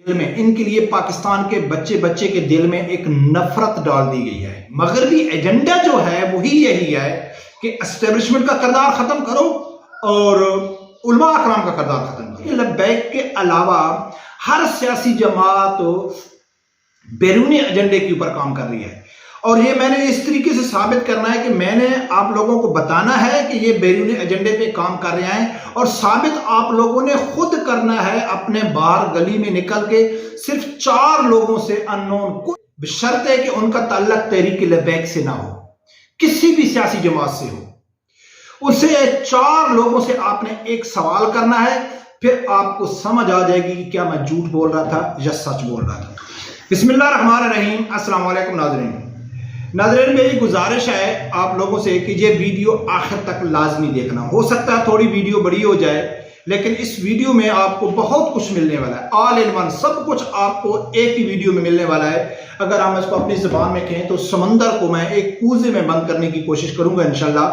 دل میں ان کے لیے پاکستان کے بچے کے دل میں ایک نفرت ڈال دی گئی ہے۔ مغربی ایجنڈا جو ہے وہی یہی ہے کہ اسٹیبلشمنٹ کا کردار ختم کرو اور علماء اکرام کا کردار ختم کرو۔ لبیک کے علاوہ ہر سیاسی جماعت بیرونی ایجنڈے کے اوپر کام کر رہی ہے، اور یہ میں نے اس طریقے سے ثابت کرنا ہے کہ میں نے آپ لوگوں کو بتانا ہے کہ یہ بیرونی ایجنڈے پہ کام کر رہے ہیں، اور ثابت آپ لوگوں نے خود کرنا ہے اپنے باہر گلی میں نکل کے صرف 4 لوگوں سے اننون، بشرط ہے کہ ان کا تعلق تحریک لبیک سے نہ ہو، کسی بھی سیاسی جماعت سے ہو، اسے 4 لوگوں سے آپ نے ایک سوال کرنا ہے، پھر آپ کو سمجھ آ جائے گی کہ کیا میں جھوٹ بول رہا تھا یا سچ بول رہا تھا۔ بسم اللہ الرحمن الرحیم۔ السلام علیکم ناظرین، میری گزارش ہے آپ لوگوں سے کہ یہ ویڈیو آخر تک لازمی دیکھنا۔ ہو سکتا ہے تھوڑی ویڈیو بڑی ہو جائے، لیکن اس ویڈیو میں آپ کو بہت کچھ ملنے والا ہے، آل ان ون، سب کچھ آپ کو ایک ہی ویڈیو میں ملنے والا ہے۔ اگر ہم اس کو اپنی زبان میں کہیں تو سمندر کو میں ایک کوزے میں بند کرنے کی کوشش کروں گا انشاءاللہ،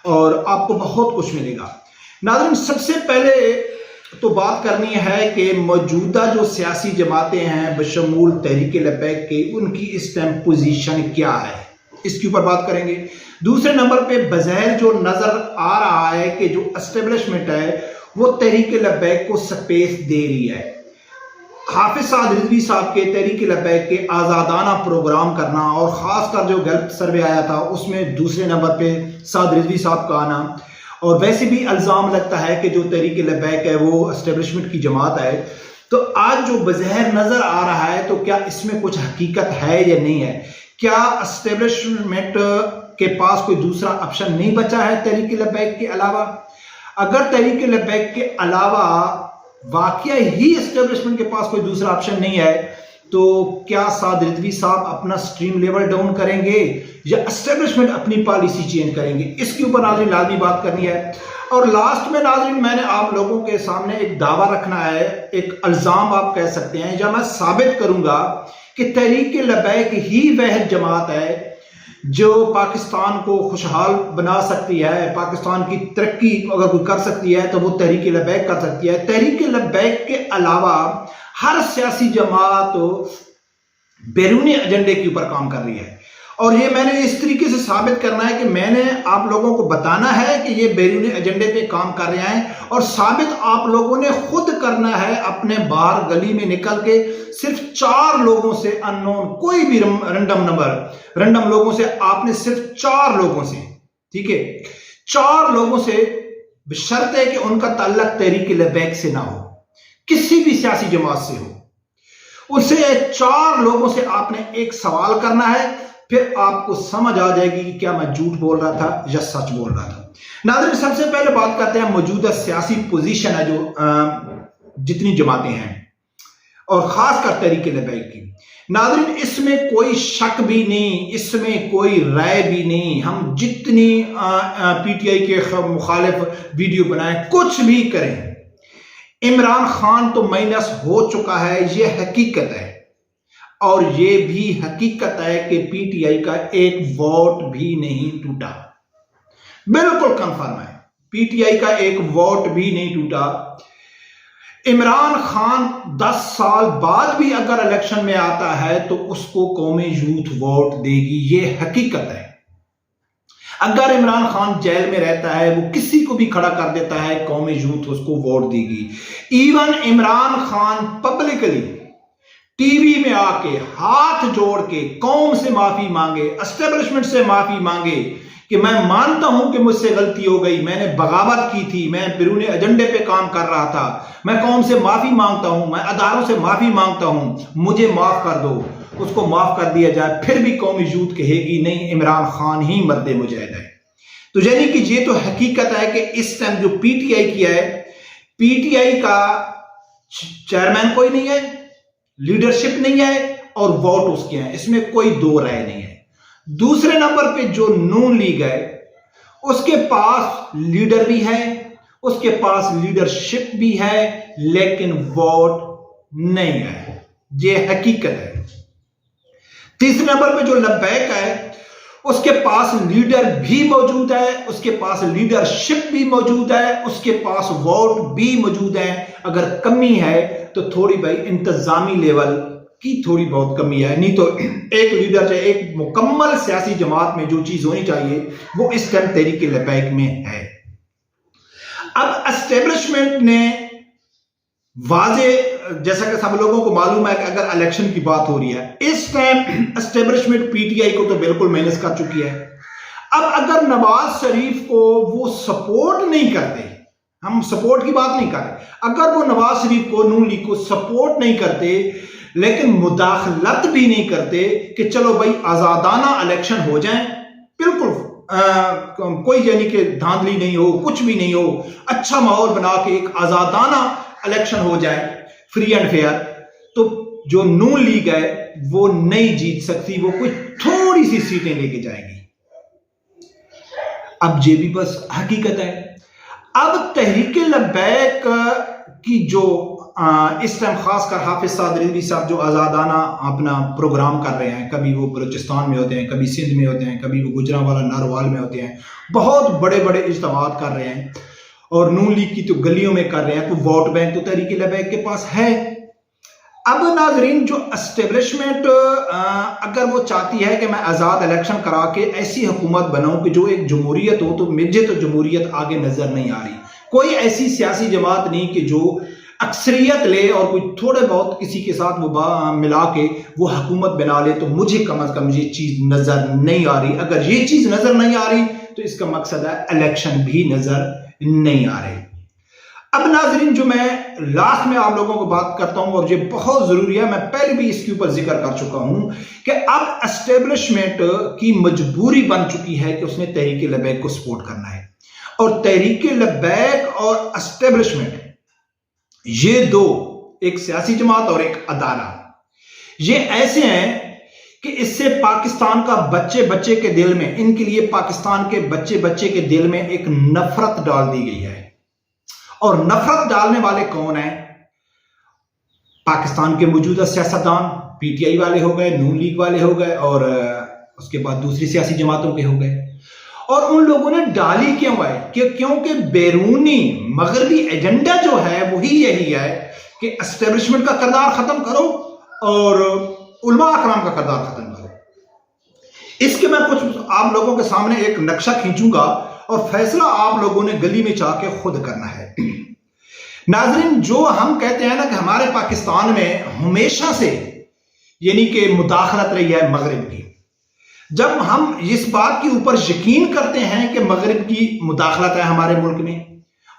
اور آپ کو بہت کچھ ملے گا۔ ناظرین، سب سے پہلے تو بات کرنی ہے کہ موجودہ جو سیاسی جماعتیں ہیں بشمول تحریک لبیک کے، ان کی اس ٹائم پوزیشن کیا ہے، اس کے اوپر بات کریں گے۔ دوسرے نمبر پہ بظاہر جو نظر آ رہا ہے کہ جو اسٹیبلشمنٹ ہے وہ تحریک لبیک کو سپیس دے رہی ہے۔ حافظ سعد رضوی صاحب کے تحریک لبیک کے آزادانہ پروگرام کرنا، اور خاص کر جو گیلپ سروے آیا تھا اس میں دوسرے نمبر پہ سعد رضوی صاحب کا آنا، اور ویسے بھی الزام لگتا ہے کہ جو تحریک لبیک ہے وہ اسٹیبلشمنٹ کی جماعت ہے۔ تو آج جو بظاہر نظر آ رہا ہے تو کیا اس میں کچھ حقیقت ہے یا نہیں ہے؟ کیا اسٹیبلشمنٹ کے پاس کوئی دوسرا آپشن نہیں بچا ہے تحریک لبیک کے علاوہ؟ اگر تحریک لبیک کے علاوہ واقعہ ہی اسٹیبلشمنٹ کے پاس کوئی دوسرا آپشن نہیں ہے تو کیا سعد رضوی صاحب اپنا سٹریم لیول ڈاؤن کریں گے یا اسٹیبلشمنٹ اپنی پالیسی چینج کریں گے؟ اس کے اوپر ناظرین لازمی بات کرنی ہے۔ اور لاسٹ میں ناظرین میں نے آپ لوگوں کے سامنے ایک دعویٰ رکھنا ہے، ایک الزام آپ کہہ سکتے ہیں، یا میں ثابت کروں گا کہ تحریک لبیک ہی وہ جماعت ہے جو پاکستان کو خوشحال بنا سکتی ہے، پاکستان کی ترقی اگر کوئی کر سکتی ہے تو وہ تحریک لبیک کر سکتی ہے۔ تحریک لبیک کے علاوہ ہر سیاسی جماعت بیرونی ایجنڈے کے اوپر کام کر رہی ہے، اور یہ میں نے اس طریقے سے ثابت کرنا ہے کہ میں نے آپ لوگوں کو بتانا ہے کہ یہ بیرونی ایجنڈے پہ کام کر رہے ہیں، اور ثابت آپ لوگوں نے خود کرنا ہے اپنے باہر گلی میں نکل کے صرف 4 لوگوں سے اننون، کوئی بھی رینڈم لوگوں سے، آپ نے صرف 4 لوگوں سے، ٹھیک ہے، 4 لوگوں سے، بشرط ہے کہ ان کا تعلق تحریک لبیک سے نہ ہو، کسی بھی سیاسی جماعت سے ہو، اسے 4 لوگوں سے آپ نے ایک سوال کرنا ہے، پھر آپ کو سمجھ آ جائے گی کہ کیا میں جھوٹ بول رہا تھا یا سچ بول رہا تھا۔ ناظرین، سب سے پہلے بات کرتے ہیں موجودہ سیاسی پوزیشن ہے جو جتنی جماعتیں ہیں، اور خاص کر تحریک لبیک کی۔ ناظرین، اس میں کوئی شک بھی نہیں، اس میں کوئی رائے بھی نہیں، ہم جتنی پی ٹی آئی کے مخالف ویڈیو بنائیں، کچھ بھی کریں، عمران خان تو مائنس ہو چکا ہے، یہ حقیقت ہے، اور یہ بھی حقیقت ہے کہ پی ٹی آئی کا ایک ووٹ بھی نہیں ٹوٹا، بالکل کنفرم ہے، پی ٹی آئی کا ایک ووٹ بھی نہیں ٹوٹا۔ عمران خان 10 سال بعد بھی اگر الیکشن میں آتا ہے تو اس کو قومی یوتھ ووٹ دے گی، یہ حقیقت ہے۔ اگر عمران خان جیل میں رہتا ہے وہ کسی کو بھی کھڑا کر دیتا ہے، قومی یوتھ اس کو ووٹ دے گی۔ Even Imran Khan publicly T V میں آ کے ہاتھ جوڑ کے قوم سے معافی مانگے، اسٹیبلشمنٹ سے معافی مانگے کہ میں مانتا ہوں کہ مجھ سے غلطی ہو گئی، میں نے بغاوت کی تھی، میں بیرون ایجنڈے پہ کام کر رہا تھا، میں قوم سے معافی مانگتا ہوں، میں اداروں سے معافی مانگتا ہوں، مجھے معاف کر دو، اس کو معاف کر دیا جائے، پھر بھی قومی یوتھ کہے گی نہیں عمران خان ہی مرد مجاہد ہے۔ تو یعنی کہ یہ تو حقیقت ہے کہ اس ٹائم جو پی ٹی آئی کیا ہے، پی ٹی آئی کا چیئرمین کوئی نہیں ہے، لیڈرشپ نہیں ہے، اور ووٹ اس کے ہیں، اس میں کوئی دو رائے نہیں ہے۔ دوسرے نمبر پہ جو نون لیگ ہے اس کے پاس لیڈر بھی ہے، اس کے پاس لیڈرشپ بھی ہے، لیکن ووٹ نہیں ہے، یہ حقیقت ہے۔ تیسرے نمبر پہ جو لبیک ہے اس کے پاس لیڈر بھی موجود ہے، اس کے پاس لیڈرشپ بھی موجود ہے، اس کے پاس ووٹ بھی موجود ہے۔ اگر کمی ہے تو تھوڑی بھائی انتظامی لیول کی تھوڑی بہت کمی ہے، نہیں تو ایک لیڈر چاہے ایک مکمل سیاسی جماعت میں جو چیز ہونی چاہیے وہ اس ٹائم تحریک لبیک میں ہے۔ اب اسٹیبلشمنٹ نے واضح، جیسا کہ سب لوگوں کو معلوم ہے کہ اگر الیکشن کی بات ہو رہی ہے اس time establishment P T I کو تو بالکل مائنس کر چکی ہے۔ اب اگر نواز شریف کو وہ سپورٹ نہیں کرتے، ہم سپورٹ کی بات نہیں کر رہے، اگر وہ نواز شریف کو، نون لیگ کو سپورٹ نہیں کرتے لیکن مداخلت بھی نہیں کرتے کہ چلو بھائی آزادانہ الیکشن ہو جائیں، بالکل کوئی یعنی کہ دھاندلی نہیں ہو، کچھ بھی نہیں ہو، اچھا ماحول بنا کے ایک آزادانہ الیکشن ہو جائے فری اینڈ فیئر، تو جو نون لیگ ہے وہ نہیں جیت سکتی، وہ کوئی تھوڑی سی سیٹیں لے کے جائے گی۔ اب یہ بھی بس حقیقت ہے۔ اب تحریک لبیک کی جو اس ٹائم خاص کر حافظ سعد رضوی صاحب جو آزادانہ اپنا پروگرام کر رہے ہیں، کبھی وہ بلوچستان میں ہوتے ہیں، کبھی سندھ میں ہوتے ہیں، کبھی وہ گجرانوالہ ناروال میں ہوتے ہیں، بہت بڑے بڑے اجتماعات کر رہے ہیں، اور نون لیگ کی تو گلیوں میں کر رہے ہیں، تو ووٹ بینک تو تحریک لبیک کے پاس ہے۔ اب ناظرین، جو اسٹیبلشمنٹ اگر وہ چاہتی ہے کہ میں آزاد الیکشن کرا کے ایسی حکومت بناؤں کہ جو ایک جمہوریت ہو، تو مجھے تو جمہوریت آگے نظر نہیں آ رہی۔ کوئی ایسی سیاسی جماعت نہیں کہ جو اکثریت لے اور کوئی تھوڑے بہت کسی کے ساتھ ملا کے وہ حکومت بنا لے، تو مجھے کم از کم یہ چیز نظر نہیں آ رہی۔ اگر یہ چیز نظر نہیں آ رہی تو اس کا مقصد ہے الیکشن بھی نظر نہیں آ رہے۔ اب ناظرین، جو میں لاسٹ میں آپ لوگوں کو بات کرتا ہوں اور یہ بہت ضروری ہے، میں پہلے بھی اس کے اوپر ذکر کر چکا ہوں کہ اب اسٹیبلشمنٹ کی مجبوری بن چکی ہے کہ اس نے تحریک لبیک کو سپورٹ کرنا ہے، اور تحریک لبیک اور اسٹیبلشمنٹ یہ دو، ایک سیاسی جماعت اور ایک ادارہ، یہ ایسے ہیں کہ اس سے پاکستان کا بچے بچے کے دل میں، ان کے لیے پاکستان کے بچے بچے کے دل میں ایک نفرت ڈال دی گئی ہے۔ اور نفرت ڈالنے والے کون ہیں؟ پاکستان کے موجودہ سیاستدان، پی ٹی آئی والے ہو گئے، نون لیگ والے ہو گئے، اور اس کے بعد دوسری سیاسی جماعتوں کے ہو گئے۔ اور ان لوگوں نے ڈالی کیوں ہے؟ کیونکہ بیرونی مغربی ایجنڈا جو ہے وہی یہی ہے کہ اسٹیبلشمنٹ کا کردار ختم کرو اور علماء اکرام کا کردار ختم کرو۔ اس کے میں کچھ آپ لوگوں کے سامنے ایک نقشہ کھینچوں گا اور فیصلہ آپ لوگوں نے گلی میں جا کے خود کرنا ہے۔ ناظرین، جو ہم کہتے ہیں نا کہ ہمارے پاکستان میں ہمیشہ سے یعنی کہ مداخلت رہی ہے مغرب کی، جب ہم اس بات کے اوپر یقین کرتے ہیں کہ مغرب کی مداخلت ہے ہمارے ملک میں،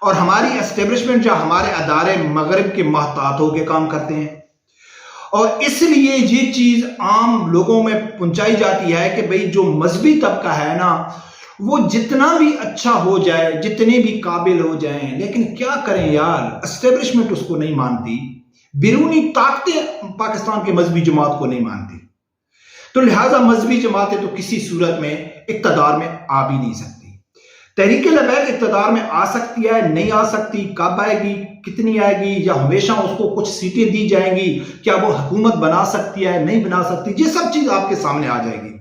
اور ہماری اسٹیبلشمنٹ یا ہمارے ادارے مغرب کے محتاط ہو کے کام کرتے ہیں، اور اس لیے یہ چیز عام لوگوں میں پہنچائی جاتی ہے کہ بھئی جو مذہبی طبقہ ہے نا، وہ جتنا بھی اچھا ہو جائے، جتنے بھی قابل ہو جائیں، لیکن کیا کریں یار، اسٹیبلشمنٹ اس کو نہیں مانتی، بیرونی طاقتیں پاکستان کے مذہبی جماعت کو نہیں مانتی، تو لہٰذا مذہبی جماعتیں تو کسی صورت میں اقتدار میں آ بھی نہیں سکتی۔ تحریک لبیک اقتدار میں آ سکتی ہے، نہیں آ سکتی، کب آئے گی، کتنی آئے گی، یا ہمیشہ اس کو کچھ سیٹیں دی جائیں گی، کیا وہ حکومت بنا سکتی ہے، نہیں بنا سکتی، یہ سب چیز آپ کے سامنے آ جائے گی۔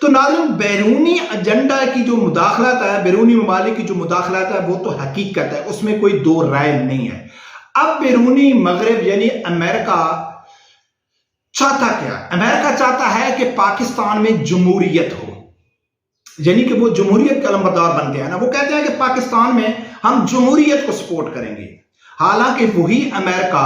تو ناظرین، بیرونی ایجنڈا کی جو مداخلت ہے، بیرونی ممالک کی جو مداخلت ہے، وہ تو حقیقت ہے، اس میں کوئی دو رائے نہیں ہے۔ اب بیرونی مغرب یعنی امریکہ چاہتا کیا؟ امریکہ چاہتا ہے کہ پاکستان میں جمہوریت ہو، یعنی کہ وہ جمہوریت کا علمبردار بن گیا ہے نا، وہ کہتے ہیں کہ پاکستان میں ہم جمہوریت کو سپورٹ کریں گے، حالانکہ وہی امریکہ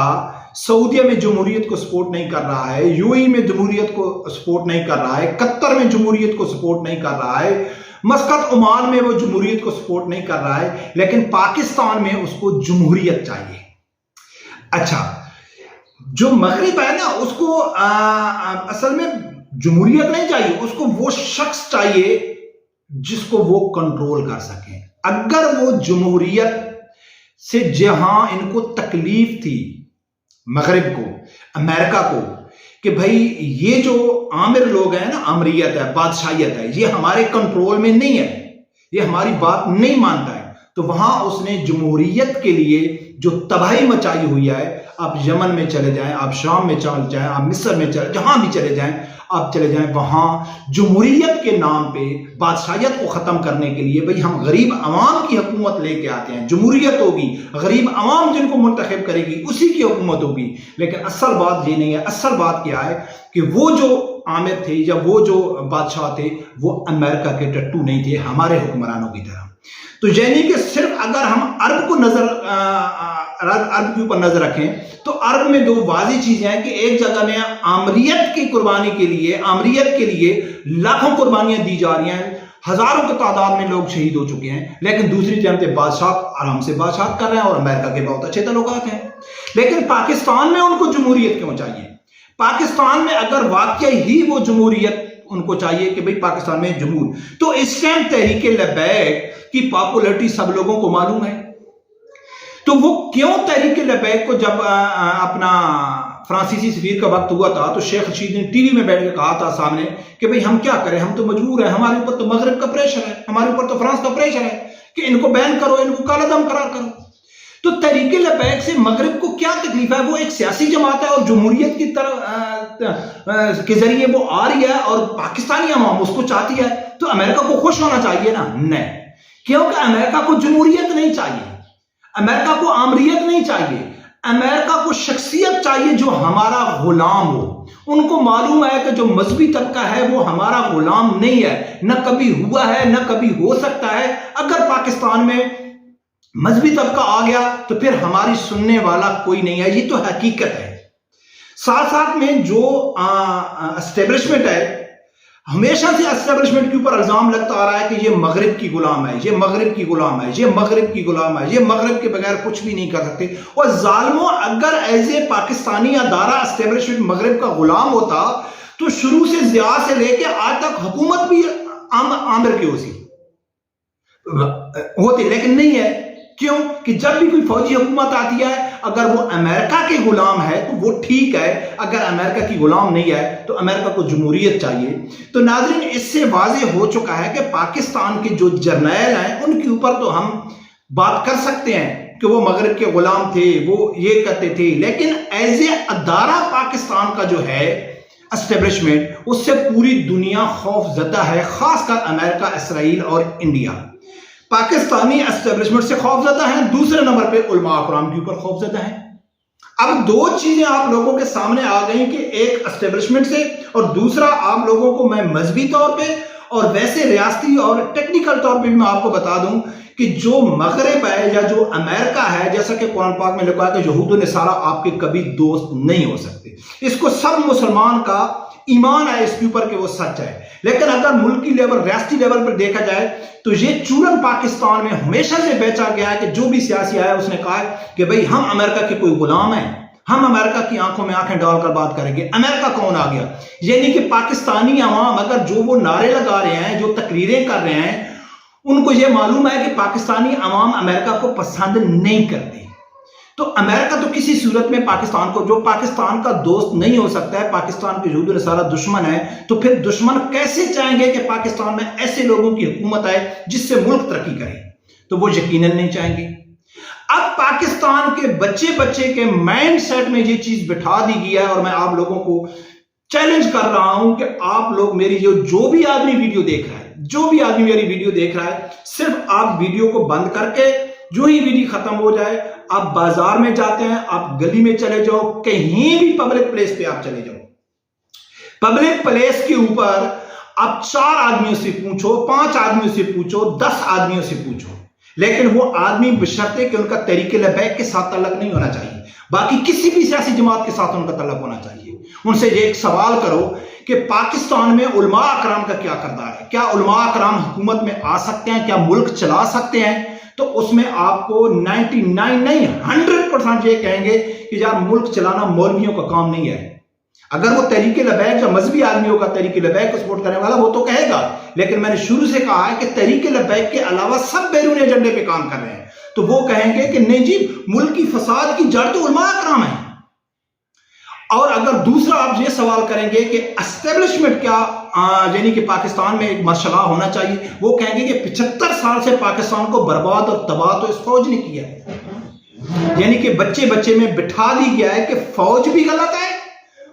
سعودیہ میں جمہوریت کو سپورٹ نہیں کر رہا ہے، یو اے میں جمہوریت کو سپورٹ نہیں کر رہا ہے، قطر میں جمہوریت کو سپورٹ نہیں کر رہا ہے، مسقط عمان میں وہ جمہوریت کو سپورٹ نہیں کر رہا ہے، لیکن پاکستان میں اس کو جمہوریت چاہیے۔ اچھا، جو مغرب ہے نا، اس کو اصل میں جمہوریت نہیں چاہیے، اس کو وہ شخص چاہیے جس کو وہ کنٹرول کر سکیں۔ اگر وہ جمہوریت سے جہاں ان کو تکلیف تھی، مغرب کو، امریکہ کو، کہ بھائی یہ جو آمر لوگ ہیں نا، آمریت ہے، بادشاہیت ہے، یہ ہمارے کنٹرول میں نہیں ہے، یہ ہماری بات نہیں مانتا ہے، تو وہاں اس نے جمہوریت کے لیے جو تباہی مچائی ہوئی ہے، آپ یمن میں چلے جائیں، آپ شام میں چلے جائیں، آپ مصر میں چلے، جہاں بھی چلے جائیں، آپ چلے جائیں وہاں جمہوریت کے نام پہ بادشاہیت کو ختم کرنے کے لیے بھئی ہم غریب عوام کی حکومت لے کے آتے ہیں، جمہوریت ہوگی، غریب عوام جن کو منتخب کرے گی اسی کی حکومت ہوگی. لیکن اصل بات یہ نہیں ہے. اصل بات کیا ہے کہ وہ جو عامر تھے یا وہ جو بادشاہ تھے وہ امریکہ کے ٹٹو نہیں تھے ہمارے حکمرانوں کی طرح. تو یعنی کہ صرف اگر ہم عرب کو عرب کے اوپر نظر رکھیں تو عرب میں دو واضح چیزیں ہیں کہ ایک جگہ میں آمریت کی قربانی کے لیے، آمریت کے لیے لاکھوں قربانیاں دی جا رہی ہیں، ہزاروں کی تعداد میں لوگ شہید ہو چکے ہیں، لیکن دوسری جانب بادشاہ آرام سے بادشاہت کر رہے ہیں اور امریکہ کے بہت اچھے تعلقات ہیں. لیکن پاکستان میں ان کو جمہوریت کیوں چاہیے؟ پاکستان میں اگر واقعی ہی وہ جمہوریت ان کو چاہیے کہ بھئی پاکستان میں جمہور، تو اس ٹائم تحریک لبیک کی پاپولرٹی سب لوگوں کو معلوم ہے. تو وہ کیوں تحریک لبیک کو جب اپنا فرانسیسی سفیر کا وقت ہوا تھا تو شیخ رشید نے ٹی وی میں بیٹھ کے کہا تھا سامنے کہ بھئی ہم کیا کریں، ہم تو مجبور ہیں، ہمارے اوپر تو مغرب کا پریشر ہے، ہمارے اوپر تو فرانس کا پریشر ہے کہ ان کو بین کرو، ان کو کالا دم قرار کرو. تو تحریک لبیک سے مغرب کو کیا تکلیف ہے؟ وہ ایک سیاسی جماعت ہے اور جمہوریت کی طرف کے ذریعے وہ آ رہی ہے اور پاکستانی عوام اس کو چاہتی ہے. تو امریکہ کو خوش ہونا چاہیے نا؟ نہیں، کیونکہ امریکہ کو جمہوریت نہیں چاہیے، امریکہ کو آمریت نہیں چاہیے، امریکہ کو شخصیت چاہیے جو ہمارا غلام ہو. ان کو معلوم ہے کہ جو مذہبی طبقہ ہے وہ ہمارا غلام نہیں ہے، نہ کبھی ہوا ہے نہ کبھی ہو سکتا ہے. اگر پاکستان میں مذہبی طبقہ آ گیا تو پھر ہماری سننے والا کوئی نہیں ہے، یہ تو حقیقت ہے. ساتھ ساتھ میں جو اسٹیبلشمنٹ ہے، ہمیشہ سے اسٹیبلشمنٹ کے اوپر الزام لگتا آ رہا ہے کہ یہ مغرب کی غلام ہے، یہ مغرب کی غلام ہے، یہ مغرب کی غلام ہے، یہ مغرب کے بغیر کچھ بھی نہیں کر سکتے. اور ظالموں، اگر ایز اے پاکستانی ادارہ اسٹیبلشمنٹ مغرب کا غلام ہوتا تو شروع سے ضیاء سے لے کے آج تک حکومت بھی عامر کی ہوتی، لیکن نہیں ہے. کیوں کہ جب بھی کوئی فوجی حکومت آتی ہے اگر وہ امریکہ کے غلام ہے تو وہ ٹھیک ہے، اگر امریکہ کی غلام نہیں ہے تو امریکہ کو جمہوریت چاہیے. تو ناظرین، اس سے واضح ہو چکا ہے کہ پاکستان کے جو جرنیل ہیں ان کے اوپر تو ہم بات کر سکتے ہیں کہ وہ مغرب کے غلام تھے، وہ یہ کرتے تھے، لیکن ایز اے ادارہ پاکستان کا جو ہے اسٹیبلشمنٹ، اس سے پوری دنیا خوف زدہ ہے، خاص کر امریکہ، اسرائیل اور انڈیا. پاکستانی اسٹیبلشمنٹ سے خوف زدہ ہیں، دوسرے نمبر پہ علماء اکرام کے اوپر خوف زدہ ہیں. اب دو چیزیں آپ لوگوں کے سامنے آ گئیں کہ ایک اسٹیبلشمنٹ سے اور دوسرا آپ لوگوں کو میں مذہبی طور پہ اور ویسے ریاستی اور ٹیکنیکل طور پہ میں آپ کو بتا دوں کہ جو مغرب ہے یا جو امریکہ ہے، جیسا کہ قرآن پاک میں لکھا ہے کہ یہود و نصارہ آپ کے کبھی دوست نہیں ہو سکتے. اس کو سب مسلمان کا ایمان ہے اس کے اوپر کہ وہ سچ ہے. لیکن اگر ملکی لیول، ریاستی لیول پر دیکھا جائے تو یہ چورن پاکستان میں ہمیشہ سے بیچا گیا ہے کہ جو بھی سیاسی آیا اس نے کہا ہے کہ بھئی ہم امریکہ کے کوئی غلام ہیں، ہم امریکہ کی آنکھوں میں آنکھیں ڈال کر بات کریں گے. امریکہ کون آ گیا؟ یعنی کہ پاکستانی عوام اگر جو وہ نعرے لگا رہے ہیں، جو تقریریں کر رہے ہیں، ان کو یہ معلوم ہے کہ پاکستانی عوام امریکہ کو پسند نہیں کرتے. تو امریکہ تو کسی صورت میں پاکستان کو، جو پاکستان کا دوست نہیں ہو سکتا ہے، پاکستان کے یہود و نصارہ دشمن ہے، تو پھر دشمن کیسے چاہیں گے کہ پاکستان میں ایسے لوگوں کی حکومت آئے جس سے ملک ترقی کرے؟ تو وہ یقیناً نہیں چاہیں گے. اب پاکستان کے بچے کے مائنڈ سیٹ میں یہ چیز بٹھا دی گئی ہے اور میں آپ لوگوں کو چیلنج کر رہا ہوں کہ آپ لوگ میری جو بھی آدمی ویڈیو دیکھ رہا ہے، جو بھی آدمی میری ویڈیو دیکھ رہا ہے، صرف آپ ویڈیو کو بند کر کے جو ہی ویڈیو ختم ہو جائے، آپ بازار میں جاتے ہیں، آپ گلی میں چلے جاؤ، کہیں بھی پبلک پلیس پہ آپ چلے جاؤ، پبلک پلیس کے اوپر آپ 4 آدمیوں سے پوچھو، 5 آدمیوں سے پوچھو، 10 آدمیوں سے پوچھو، لیکن وہ آدمی بشرطے کہ ان کا تحریک لبیک کے ساتھ تعلق نہیں ہونا چاہیے، باقی کسی بھی سیاسی جماعت کے ساتھ ان کا تعلق ہونا چاہیے. ان سے یہ ایک سوال کرو کہ پاکستان میں علماء اکرام کا کیا کردار ہے؟ کیا علماء اکرام حکومت میں آ سکتے ہیں؟ کیا ملک چلا سکتے ہیں؟ تو اس میں آپ کو 99 نہیں 100% یہ کہیں گے کہ یار ملک چلانا مولویوں کا کام نہیں ہے. اگر وہ تحریک لبیک یا مذہبی آدمیوں کا تحریک لبیک کو سپورٹ کرنے والا وہ تو کہے گا، لیکن میں نے شروع سے کہا ہے کہ تحریک لبیک کے علاوہ سب بیرون ایجنڈے پہ کام کر رہے ہیں، تو وہ کہیں گے کہ نہیں جی ملک کی فساد کی جڑ تو علماء اکرام ہیں. اور اگر دوسرا آپ یہ سوال کریں گے کہ اسٹیبلشمنٹ کیا یعنی کہ پاکستان میں ایک مرشلہ ہونا چاہیے، وہ کہیں گے کہ 75 سال سے پاکستان کو برباد اور تباہ تو اس فوج نے کیا ہے. یعنی کہ بچے میں بٹھا دی گیا ہے کہ فوج بھی غلط ہے،